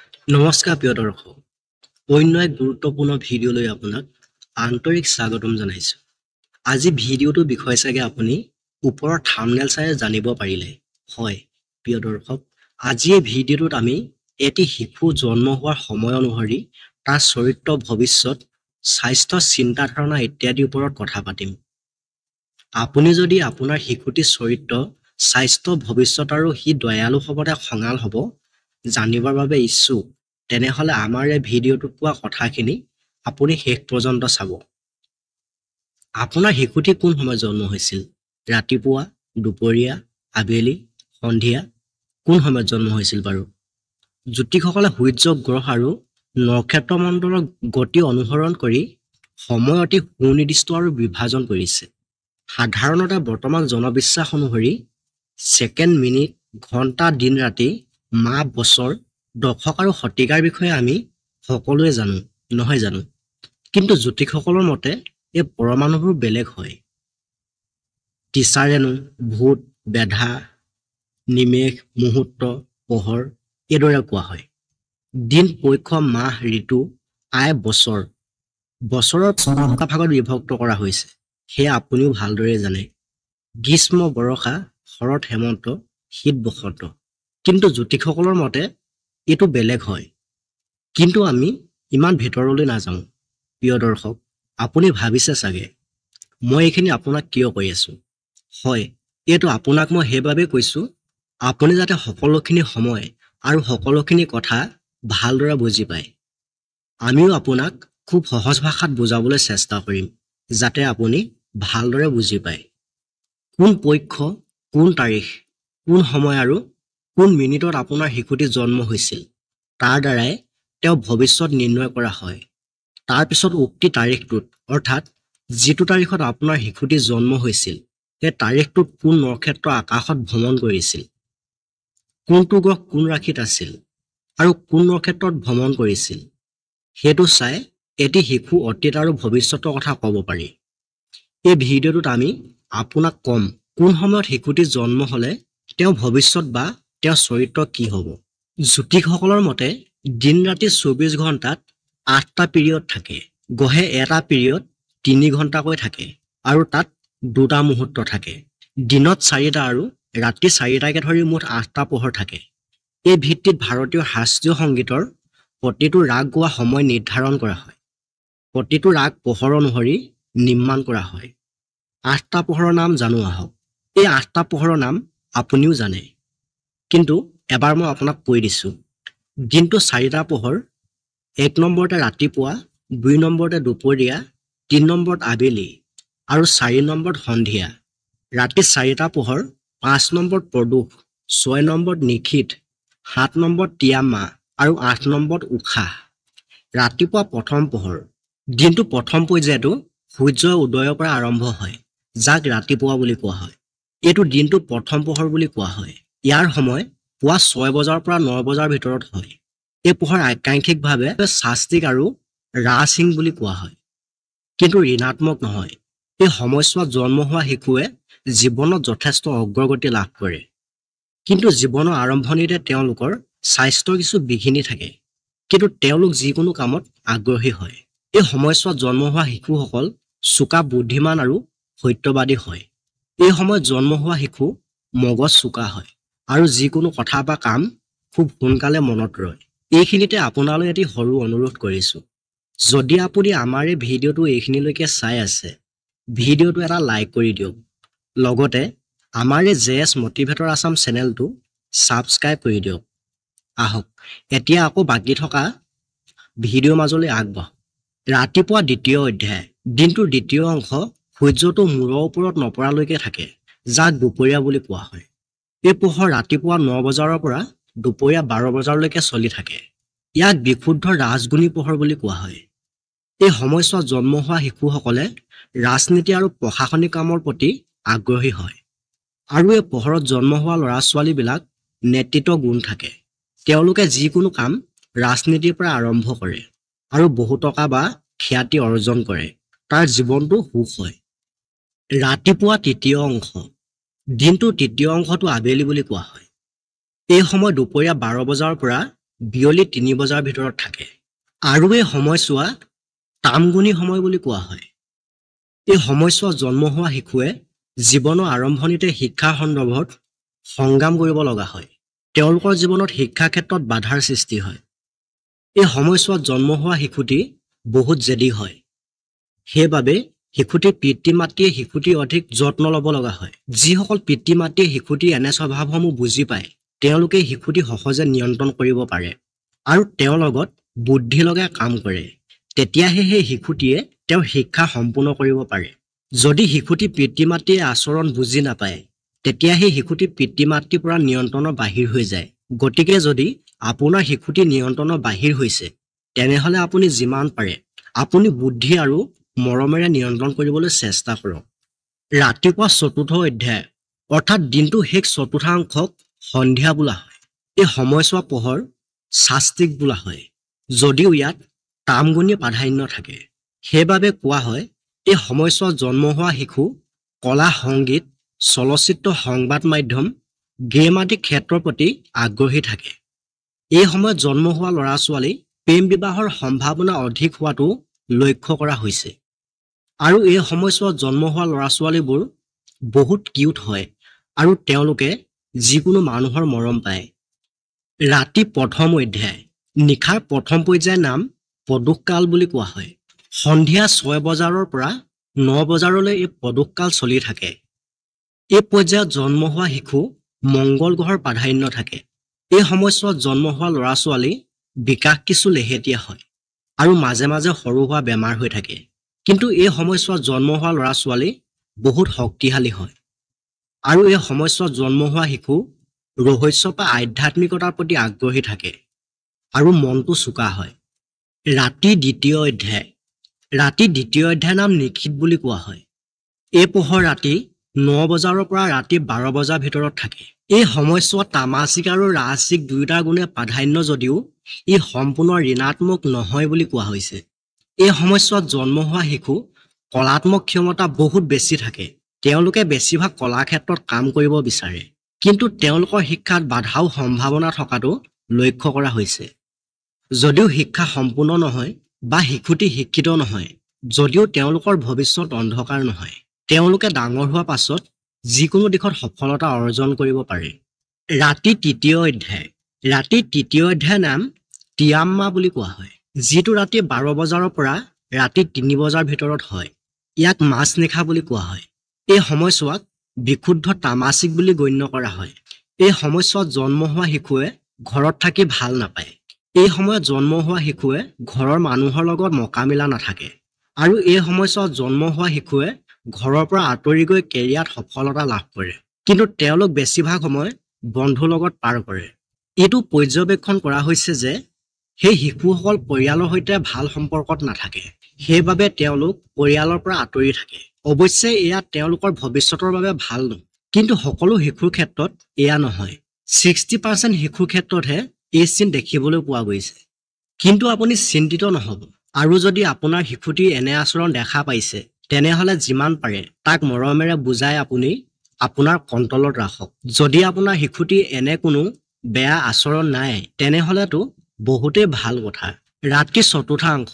নমস্কাৰ প্ৰিয় দৰ্শক, অন্য এক গুৰুত্বপূৰ্ণ ভিডিঅ'লৈ আপোনাক আন্তৰিক স্বাগতম জনাইছো। আজি ভিডিঅ'টোৰ বিষয়ে চাগে আপুনি ওপৰৰ থাম্বনেল চাই জানিব পাৰিলে। হয় প্ৰিয় দৰ্শক, আজি এই ভিডিঅ'টোত আমি এটি শিশু জন্ম হোৱাৰ সময় অনুসৰি তাৰ চৰিত্ৰ, ভৱিষ্যত, স্বাস্থ্য, চিন্তাধাৰণা ইত্যাদিৰ ওপৰত কথা পাতিম। আপুনি যদি আপোনাৰ শিশুটিৰ চৰিত্ৰ, স্বাস্থ্য, ভৱিষ্যত আৰু সি দয়ালু হ'বনে খঙাল হ'ব জানিবৰ বাবে ইচ্ছুক, তেনেহলে আমাৰ এই ভিডিঅ'টোত কোৱা কথাখিনি আপুনি শেষ পৰ্যন্ত চাব। আপোনাৰ শিশুটি কোন সময়ত জন্ম হৈছিল? ৰাতিপুৱা, দুপৰীয়া, আবেলি, সন্ধিয়া? কোন সময়ত জন্ম হৈছিল বাৰু? জ্যোতিষসকলে সূৰ্য, গ্ৰহ আৰু নক্ষত্ৰমণ্ডলৰ গতি অনুসৰণ কৰি সময় অতি সুনিৰ্দিষ্ট আৰু বিভাজন কৰিছে। সাধাৰণতে বৰ্তমান জনবিশ্বাস অনুসৰি ছেকেণ্ড, মিনিট, ঘণ্টা, দিন, ৰাতি, মাহ, বছৰ, দশক আৰু শতিকাৰ বিষয়ে আমি সকলোৱে জানো, নহয় জানো? কিন্তু জ্যোতিষসকলৰ মতে এই পৰমাণুবোৰ বেলেগ হয়। টিচাৰেনো, ভূত, বেধা, নিমেষ, মুহূৰ্ত, পোহৰ এইদৰে কোৱা হয়। দিন, পক্ষ, মাহ, ঋতু, আই, বছৰ, বছৰৰ 6টা ভাগত বিভক্ত কৰা হৈছে, সেয়া আপুনিও ভালদৰে জানে। গ্ৰীষ্ম, বৰষা, শৰৎ, হেমন্ত, শীত, বসন্ত। কিন্তু জ্যোতিষসকলৰ মতে এইটো বেলেগ হয়। কিন্তু আমি ইমান ভিতৰলৈ নাযাওঁ। প্ৰিয় দৰ্শক, আপুনি ভাবিছে চাগে মই এইখিনি আপোনাক কিয় কৈ আছো। হয়, এইটো আপোনাক মই সেইবাবে কৈছো আপুনি যাতে সকলোখিনি সময় আৰু সকলোখিনি কথা ভালদৰে বুজি পায়। আমিও আপোনাক খুব সহজ ভাষাত বুজাবলৈ চেষ্টা কৰিম যাতে আপুনি ভালদৰে বুজি পায়। কোন পক্ষ, কোন তাৰিখ, কোন সময় আৰু কোন মিনিটত আপোনাৰ শিশুটি জন্ম হৈছিল তাৰ দ্বাৰাই তেওঁ ভৱিষ্যত নিৰ্ণয় কৰা হয়। তাৰ পিছত উক্তি তাৰিখটোত, অৰ্থাৎ যিটো তাৰিখত আপোনাৰ শিশুটি জন্ম হৈছিল সেই তাৰিখটোত কোন নক্ষত্ৰ আকাশত ভ্ৰমণ কৰিছিল, কোনটো গ্ৰহ কোন ৰাশিত আছিল আৰু কোন নক্ষত্ৰত ভ্ৰমণ কৰিছিল, সেইটো চাই এটি শিশু অতীত আৰু ভৱিষ্যতৰ কথা ক'ব পাৰি। এই ভিডিঅ'টোত আমি আপোনাক ক'ম কোন সময়ত শিশুটি জন্ম হ'লে তেওঁ ভৱিষ্যত বা তেওঁৰ চৰিত্ৰ কি হ'ব। জ্যোতিষসকলৰ মতে দিন ৰাতি 24 ঘণ্টাত 8টা পিৰিয়ড থাকে। গ্ৰহে এটা পিৰিয়ড 3 ঘণ্টাকৈ থাকে আৰু তাত 2টা মুহূৰ্ত থাকে। দিনত 4টা আৰু ৰাতি 4টাকে ধৰি মুঠ 8টা পোহৰ থাকে। এই ভিত্তিত ভাৰতীয় শাস্ত্ৰীয় সংগীতৰ প্ৰতিটো ৰাগ গোৱা সময় নিৰ্ধাৰণ কৰা হয়। প্ৰতিটো ৰাগ পোহৰ অনুসৰি নিৰ্মাণ কৰা হয়। 8টা পোহৰৰ নাম জানো আহক। এই 8টা পোহৰৰ নাম আপুনিও জানে, কিন্তু এবাৰ মই আপোনাক কৈ দিছো। দিনটো 4টা পোহৰ। 1 নম্বৰতে ৰাতিপুৱা, 2 নম্বৰতে দুপৰীয়া, 3 নম্বৰত আবেলি আৰু 4 নম্বৰত সন্ধিয়া। ৰাতি 4টা পোহৰ, 5 নম্বৰত প্ৰদোষ, 6 নম্বৰত নিশীথ, 7 নম্বৰত তিয়ামা আৰু 8 নম্বৰত উষা। ৰাতিপুৱা প্ৰথম পোহৰ। দিনটো প্ৰথম পৰ্যায়টো সূৰ্যৰ উদয়ৰ পৰা আৰম্ভ হয়, যাক ৰাতিপুৱা বুলি কোৱা হয়। এইটো দিনটো প্ৰথম পোহৰ বুলি কোৱা হয়। ইয়াৰ সময় পুৱা 6 বজাৰ পৰা 9 বজাৰ ভিতৰত হয়। এই পোহৰ আকাংক্ষিকভাৱে শাস্ত্ৰীক আৰু ৰাজসিং বুলি কোৱা হয়, কিন্তু ঋণাত্মক নহয়। এই সময়ছোৱাত জন্ম হোৱা শিশুৱে জীৱনত যথেষ্ট অগ্ৰগতি লাভ কৰে, কিন্তু জীৱনৰ আৰম্ভণিতে তেওঁলোকৰ স্বাস্থ্যৰ কিছু বিঘিনি থাকে, কিন্তু তেওঁলোক যিকোনো কামত আগ্ৰহী হয়। এই সময়ছোৱাত জন্ম হোৱা শিশুসকল চোকা, বুদ্ধিমান আৰু সত্যবাদী হয়। এই সময়ত জন্ম হোৱা শিশু মগজ চোকা হয় আৰু যিকোনো কথা বা কাম খুব সোনকালে মনত ৰয়। এইখিনিতে আপোনালৈ এটি সৰু অনুৰোধ কৰিছো, যদি আপুনি আমাৰ এই ভিডিঅ'টো এইখিনিলৈকে চাই আছে, ভিডিঅ'টো এটা লাইক কৰি দিয়ক। লগতে আমাৰ এই JS মটিভেটৰ আছাম চেনেলটো ছাবস্ক্ৰাইব কৰি দিয়ক। আহক এতিয়া আকৌ বাকী থকা ভিডিঅ'ৰ মাজলৈ আগবাঢ়ো। ৰাতিপুৱা দ্বিতীয় অধ্যায়। দিনটোৰ দ্বিতীয় অংশ সূৰ্যটো মূৰৰ ওপৰত নপৰালৈকে থাকে, যাক দুপৰীয়া বুলি কোৱা হয়। এই পোহৰ ৰাতিপুৱা 9 বজাৰ পৰা দুপৰীয়া 12 বজালৈকে চলি থাকে। ইয়াক বিশুদ্ধ ৰাজগুণী পোহৰ বুলি কোৱা হয়। এই সময়ছোৱাত জন্ম হোৱা শিশুসকলে ৰাজনীতি আৰু প্ৰশাসনিক কামৰ প্ৰতি আগ্ৰহী হয়, আৰু এই পোহৰত জন্ম হোৱা ল'ৰা-ছোৱালীবিলাক নেতৃত্ব গুণ থাকে। তেওঁলোকে যিকোনো কাম ৰাজনীতিৰ পৰা আৰম্ভ কৰে আৰু বহু টকা বা খ্যাতি অৰ্জন কৰে। তাৰ জীৱনটো সুখ হয়। ৰাতিপুৱা তৃতীয় অংশ। দিনটোৰ তৃতীয় অংশটো আবেলি বুলি কোৱা হয়। এই সময় দুপৰীয়া 12 বজাৰ পৰা বিয়লি 3 বজাৰ ভিতৰত থাকে আৰু এই সময়ছোৱা তামগুণী সময় বুলি কোৱা হয় এই সময়ছোৱা জন্ম হোৱা শিশুৱে জীৱনৰ আৰম্ভণিতে শিক্ষাৰ সন্দৰ্ভত সংগ্ৰাম কৰিব লগা হয় তেওঁলোকৰ জীৱনত শিক্ষা ক্ষেত্ৰত বাধাৰ সৃষ্টি হয় এই সময়ছোৱাত জন্ম হোৱা শিশুটি বহুত জেদি হয় সেইবাবে শিশুটিৰ পিতৃ-মাতৃয়ে শিশুটিৰ অধিক যত্ন ল'ব লগা হয় যিসকল পিতৃ-মাতৃয়ে শিশুটিৰ এনে স্বভাৱসমূহ বুজি পায় তেওঁলোকে শিশুটি সহজে নিয়ন্ত্ৰণ কৰিব পাৰে আৰু তেওঁৰ লগত বুদ্ধি লগাই কাম কৰে তেতিয়াহে সেই শিশুটিয়ে তেওঁৰ শিক্ষা সম্পূৰ্ণ কৰিব পাৰে যদি শিশুটি পিতৃ-মাতৃয়ে আচৰণ বুজি নাপায় তেতিয়া সেই শিশুটি পিতৃ-মাতৃৰ পৰা নিয়ন্ত্ৰণৰ বাহিৰ হৈ যায় গতিকে যদি আপোনাৰ শিশুটি নিয়ন্ত্ৰণৰ বাহিৰ হৈছে তেনেহলে আপুনি যিমান পাৰে আপুনি বুদ্ধি আৰু মৰমেৰে নিয়ন্ত্ৰণ কৰিবলৈ চেষ্টা কৰক ৰাতিপুৱা চতুৰ্থ অধ্যায় অৰ্থাৎ দিনটো শেষ চতুৰ্থাংশক সন্ধিয়া বোলা হয় এই সময়ছোৱা পোহৰ শাস্তিক বোলা হয় যদিও ইয়াত তামগুণী প্ৰাধান্য থাকে সেইবাবে কোৱা হয় এই সময়ছোৱাত জন্ম হোৱা শিশু কলা সংগীত চলচ্চিত্ৰ সংবাদ মাধ্যম গেম আদি ক্ষেত্ৰৰ প্ৰতি আগ্ৰহী থাকে এই সময়ত জন্ম হোৱা ল'ৰা-ছোৱালী প্ৰেম বিবাহৰ সম্ভাৱনা অধিক হোৱাটো লক্ষ্য কৰা হৈছে আৰু এই সময়ছোৱাত জন্ম হোৱা ল'ৰা-ছোৱালীবোৰ বহুত কিউট হয় আৰু তেওঁলোকে যিকোনো মানুহৰ মৰম পায় ৰাতি প্ৰথম অধ্যায় নিশাৰ প্ৰথম পৰ্যায়ৰ নাম প্ৰদোষকাল বুলি কোৱা হয় সন্ধিয়া 6 বজাৰৰ পৰা 9 বজাৰলৈ এই প্ৰদোষকাল চলি থাকে এই পৰ্যায়ত জন্ম হোৱা শিশু মংগল গ্ৰহৰ প্ৰাধান্য থাকে এই সময়ছোৱাত জন্ম হোৱা ল'ৰা-ছোৱালী বিকাশ কিছু লেহেতীয়া হয় আৰু মাজে মাজে সৰু হোৱা বেমাৰ হৈ থাকে কিন্তু এই সময়ছোৱাত জন্ম হোৱা ল'ৰা-ছোৱালী বহুত শক্তিশালী হয় আৰু এই সময়ছোৱাত জন্ম হোৱা শিশু ৰহস্য বা আধ্যাত্মিকতাৰ প্ৰতি আগ্ৰহী থাকে আৰু মনটো চোকা হয় ৰাতি দ্বিতীয় অধ্যায় নাম নিশীথ বুলি কোৱা হয় এই পোহৰ ৰাতি 9 বজাৰৰ পৰা ৰাতি 12 বজাৰ ভিতৰত থাকে এই সময়ছোৱাত তামাচিক আৰু ৰাজসিক দুয়োটা গুণে প্ৰাধান্য যদিও ই সম্পূৰ্ণ ঋণাত্মক নহয় বুলি কোৱা হৈছে এই সময়ছোৱাত জন্ম হোৱা শিশু কলাত্মক ক্ষমতা বহুত বেছি থাকে তেওঁলোকে বেছিভাগ কলা ক্ষেত্ৰত কাম কৰিব বিচাৰে কিন্তু তেওঁলোকৰ শিক্ষাত বাধাও সম্ভাৱনা থকাটো লক্ষ্য কৰা হৈছে যদিও শিক্ষা সম্পূৰ্ণ নহয় বা শিশুটি শিক্ষিত নহয় যদিও তেওঁলোকৰ ভৱিষ্যত অন্ধকাৰ নহয় তেওঁলোকে ডাঙৰ হোৱা পাছত যিকোনো দিশত সফলতা অৰ্জন কৰিব পাৰে ৰাতি তৃতীয় অধ্যায় নাম তিয়াম্মা বুলি কোৱা হয় যিটো ৰাতি 12 বজাৰৰ পৰা ৰাতি 3 বজাৰ ভিতৰত হয় ইয়াক মাছ নিশা বুলি কোৱা হয় এই সময়ছোৱাক বিশুদ্ধ তামাচিক বুলি গণ্য কৰা হয় এই সময়ছোৱাত জন্ম হোৱা শিশুৱে ঘৰত থাকি ভাল নাপায় এই সময়ত জন্ম হোৱা শিশুৱে ঘৰৰ মানুহৰ লগত মকামিলা নাথাকে আৰু এই সময়ছোৱাত জন্ম হোৱা শিশুৱে ঘৰৰ পৰা আঁতৰি গৈ কেৰিয়াৰত সফলতা লাভ কৰে কিন্তু তেওঁলোক বেছিভাগ সময় বন্ধুৰ লগত পাৰ কৰে এইটো পৰ্যবেক্ষণ কৰা হৈছে যে সেই শিশুসকল পৰিয়ালৰ সৈতে ভাল সম্পৰ্কত নাথাকে সেইবাবে তেওঁলোক পৰিয়ালৰ পৰা আঁতৰি থাকে অৱশ্যে এয়া তেওঁলোকৰ ভৱিষ্যতৰ বাবে ভাল নহয় কিন্তু সকলো শিশুৰ ক্ষেত্ৰত এয়া নহয় 60% শিশুৰ ক্ষেত্ৰতহে এই চিন দেখিবলৈ পোৱা গৈছে কিন্তু আপুনি চিন্তিত নহব আৰু যদি আপোনাৰ শিশুটি এনে আচৰণ দেখা পাইছে তেনেহলে যিমান পাৰে তাক মৰমেৰে বুজাই আপুনি আপোনাৰ কণ্ট্ৰলত ৰাখক যদি আপোনাৰ শিশুটি এনে কোনো বেয়া আচৰণ নাই তেনেহলেতো বহুতেই ভাল কথা ৰাতি চতুৰ্থাংশ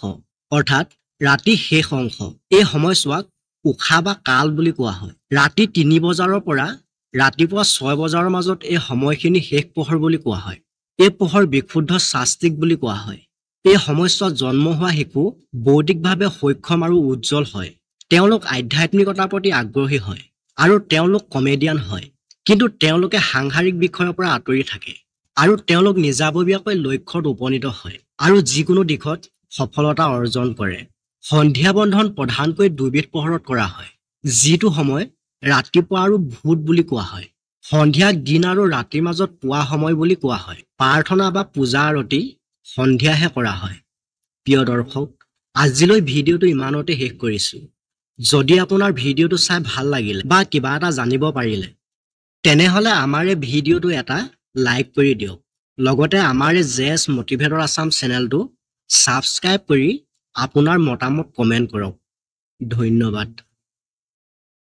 অৰ্থাৎ ৰাতি শেষ অংশ এই সময়ছোৱাক উষা বা কাল বুলি কোৱা হয় ৰাতি 3 বজাৰৰ পৰা ৰাতিপুৱা 6 বজাৰৰ মাজত এই সময়খিনি শেষ পোহৰ বুলি কোৱা হয় এই পোহৰ বিশুদ্ধ শাস্তিক বুলি কোৱা হয় এই সময়ছোৱাত জন্ম হোৱা শিশু বৌদ্ধিকভাৱে সক্ষম আৰু উজ্জ্বল হয় তেওঁলোক আধ্যাত্মিকতাৰ প্ৰতি আগ্ৰহী হয় আৰু তেওঁলোক কমেডিয়ান হয় কিন্তু তেওঁলোকে সাংসাৰিক বিষয়ৰ পৰা আঁতৰি থাকে আৰু তেওঁলোক নিজাববীয়াকৈ লক্ষ্যত উপনীত হয় আৰু যিকোনো দিশত সফলতা অৰ্জন কৰে সন্ধিয়া বন্ধন প্ৰধানকৈ দুবিধ পোহৰত কৰা হয় যিটো সময় ৰাতিপুৱা আৰু ভোট বুলি কোৱা হয় সন্ধিয়াক দিন আৰু ৰাতিৰ মাজত পোৱা সময় বুলি কোৱা হয় প্ৰাৰ্থনা বা পূজা আৰতি সন্ধিয়াহে কৰা হয় প্ৰিয় দৰ্শক আজিলৈ ভিডিঅ'টো ইমানতে শেষ কৰিছো যদি আপোনাৰ ভিডিঅ'টো চাই ভাল লাগিলে বা কিবা এটা জানিব পাৰিলে তেনেহলে আমাৰ এই ভিডিঅ'টো এটা লাইক কৰি দিয়ক লগতে আমাৰ এই জেছ মটিভেটৰ আসাম চেনেলটো সাবস্ক্ৰাইব কৰি আপোনাৰ মতামত কমেন্ট কৰক ধন্যবাদ